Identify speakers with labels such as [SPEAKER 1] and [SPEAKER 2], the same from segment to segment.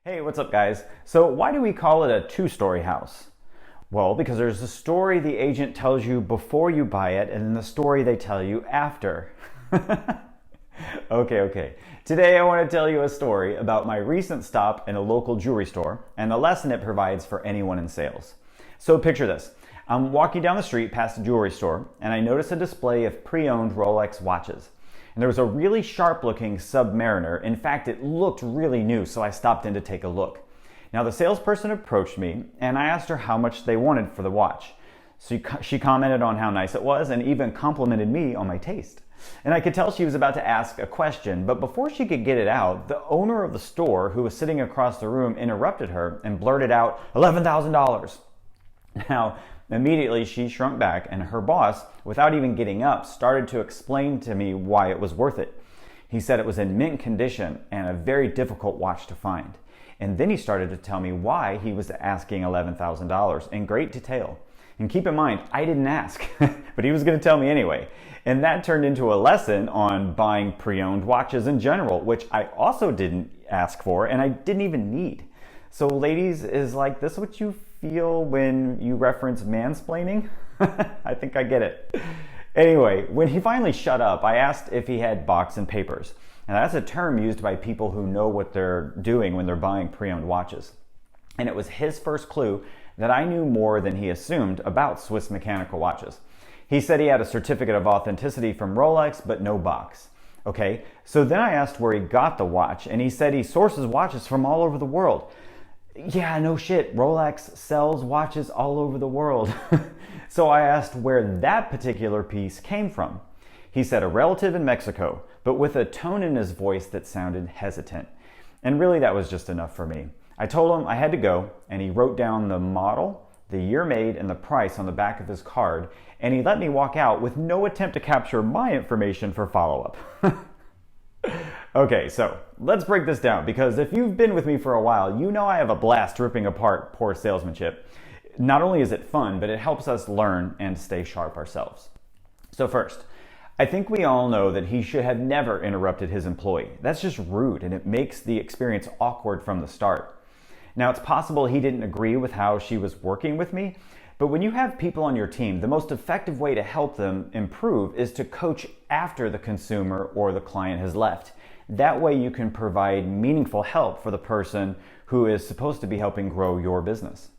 [SPEAKER 1] Hey, what's up guys? So why do we call it a two-story house? Well, because there's a story the agent tells you before you buy it and then the story they tell you after. Okay. Today I want to tell you a story about my recent stop in a local jewelry store and the lesson it provides for anyone in sales. So picture this. I'm walking down the street past a jewelry store and I notice a display of pre-owned Rolex watches. And there was a really sharp-looking Submariner. In fact, it looked really new, so I stopped in to take a look. Now, the salesperson approached me, and I asked her how much they wanted for the watch. So she commented on how nice it was and even complimented me on my taste. And I could tell she was about to ask a question, but before she could get it out, the owner of the store, who was sitting across the room, interrupted her and blurted out, $11,000. Now, immediately she shrunk back and her boss, without even getting up, started to explain to me why it was worth it. He said it was in mint condition and a very difficult watch to find. And then he started to tell me why he was asking $11,000 in great detail. And keep in mind, I didn't ask, but he was going to tell me anyway. And that turned into a lesson on buying pre-owned watches in general, which I also didn't ask for and I didn't even need. So ladies, is like this what you feel when you reference mansplaining? I think I get it. Anyway, when he finally shut up, I asked if he had box and papers. And that's a term used by people who know what they're doing when they're buying pre-owned watches. And it was his first clue that I knew more than he assumed about Swiss mechanical watches. He said he had a certificate of authenticity from Rolex, but no box. Okay, so then I asked where he got the watch, and he said he sources watches from all over the world. Yeah, no shit, Rolex sells watches all over the world. So I asked where that particular piece came from. He said a relative in Mexico, but with a tone in his voice that sounded hesitant. And really that was just enough for me. I told him I had to go, and he wrote down the model, the year made, and the price on the back of his card, and he let me walk out with no attempt to capture my information for follow-up. Okay, so let's break this down, because if you've been with me for a while, you know I have a blast ripping apart poor salesmanship. Not only is it fun, but it helps us learn and stay sharp ourselves. So first, I think we all know that he should have never interrupted his employee. That's just rude, and it makes the experience awkward from the start. Now, it's possible he didn't agree with how she was working with me, but when you have people on your team, the most effective way to help them improve is to coach after the consumer or the client has left. That way you can provide meaningful help for the person who is supposed to be helping grow your business.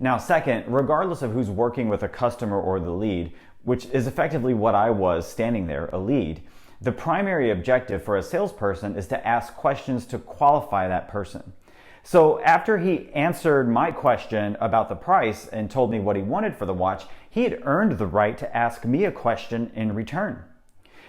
[SPEAKER 1] Now, second, regardless of who's working with a customer or the lead, which is effectively what I was standing there, a lead, the primary objective for a salesperson is to ask questions to qualify that person. So after he answered my question about the price and told me what he wanted for the watch, he had earned the right to ask me a question in return.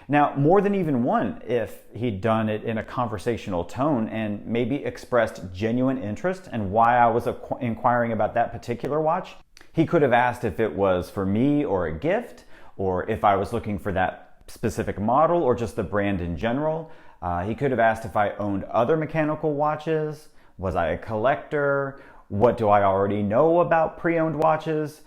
[SPEAKER 1] Now, more than even one, if he'd done it in a conversational tone and maybe expressed genuine interest in why I was inquiring about that particular watch. He could have asked if it was for me or a gift, or if I was looking for that specific model or just the brand in general. He could have asked if I owned other mechanical watches. Was I a collector? What do I already know about pre-owned watches?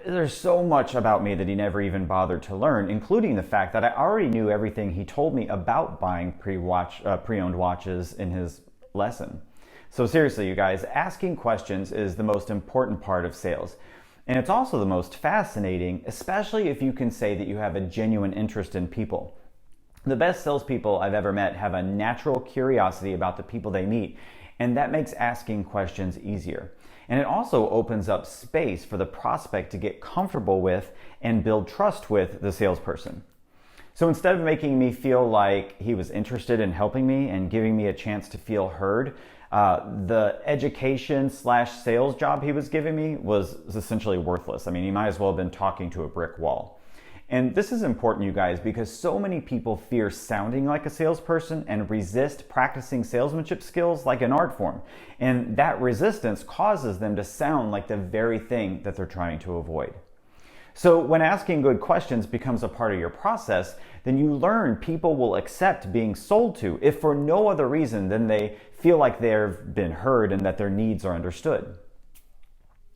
[SPEAKER 1] There's so much about me that he never even bothered to learn, including the fact that I already knew everything he told me about buying pre-owned watches in his lesson. So seriously, you guys, asking questions is the most important part of sales. And it's also the most fascinating, especially if you can say that you have a genuine interest in people. The best salespeople I've ever met have a natural curiosity about the people they meet, and that makes asking questions easier. And it also opens up space for the prospect to get comfortable with and build trust with the salesperson. So instead of making me feel like he was interested in helping me and giving me a chance to feel heard, the education/sales job he was giving me was essentially worthless. I mean, he might as well have been talking to a brick wall. And this is important, you guys, because so many people fear sounding like a salesperson and resist practicing salesmanship skills like an art form. And that resistance causes them to sound like the very thing that they're trying to avoid. So when asking good questions becomes a part of your process, then you learn people will accept being sold to, if for no other reason than they feel like they've been heard and that their needs are understood.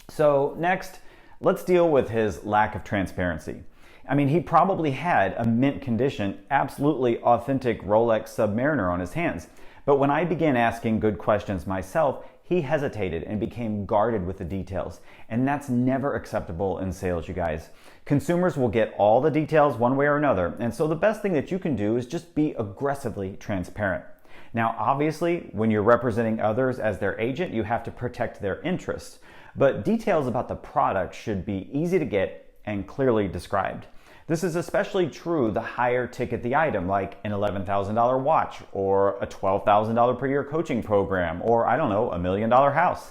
[SPEAKER 1] So next, let's deal with his lack of transparency. I mean, he probably had a mint condition, absolutely authentic Rolex Submariner on his hands, But when I began asking good questions myself, he hesitated and became guarded with the details. And that's never acceptable in sales, you guys. Consumers will get all the details one way or another, and so the best thing that you can do is just be aggressively transparent. Now, obviously, when you're representing others as their agent, you have to protect their interests. But details about the product should be easy to get and clearly described. This is especially true the higher ticket the item, like an $11,000 watch or a $12,000 per year coaching program, or I don't know, $1 million house.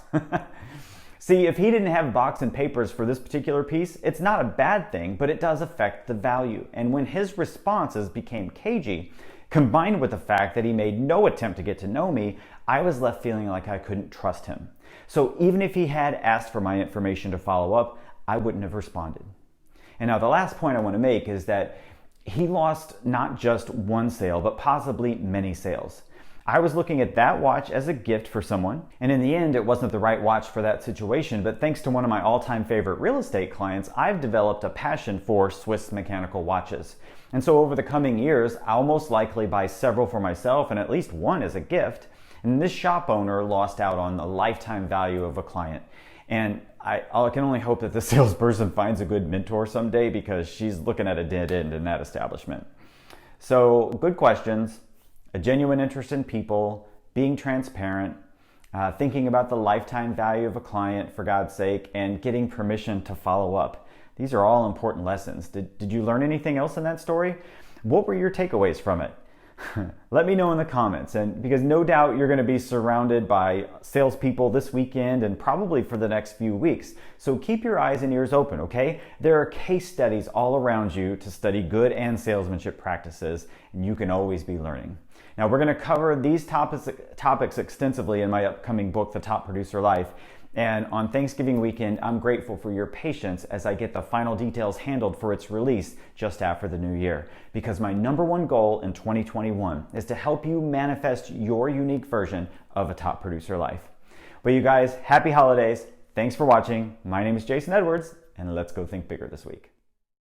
[SPEAKER 1] See, if he didn't have box and papers for this particular piece, it's not a bad thing, but it does affect the value. And when his responses became cagey, combined with the fact that he made no attempt to get to know me, I was left feeling like I couldn't trust him. So even if he had asked for my information to follow up, I wouldn't have responded. And now the last point I want to make is that he lost not just one sale, but possibly many sales. I was looking at that watch as a gift for someone, and in the end, it wasn't the right watch for that situation, but thanks to one of my all-time favorite real estate clients, I've developed a passion for Swiss mechanical watches. And so over the coming years, I'll most likely buy several for myself and at least one as a gift. And this shop owner lost out on the lifetime value of a client. And I can only hope that the salesperson finds a good mentor someday, because she's looking at a dead end in that establishment. So good questions, a genuine interest in people, being transparent, thinking about the lifetime value of a client, for God's sake, and getting permission to follow up. These are all important lessons. Did you learn anything else in that story? What were your takeaways from it? Let me know in the comments, and because no doubt you're going to be surrounded by salespeople this weekend and probably for the next few weeks. So keep your eyes and ears open, okay? There are case studies all around you to study good and salesmanship practices, and you can always be learning. Now, we're going to cover these topics extensively in my upcoming book, The Top Producer Life. And on Thanksgiving weekend, I'm grateful for your patience as I get the final details handled for its release just after the new year. Because my number one goal in 2021 is to help you manifest your unique version of a top producer life. But you guys, happy holidays. Thanks for watching. My name is Jason Edwards, and let's go think bigger this week.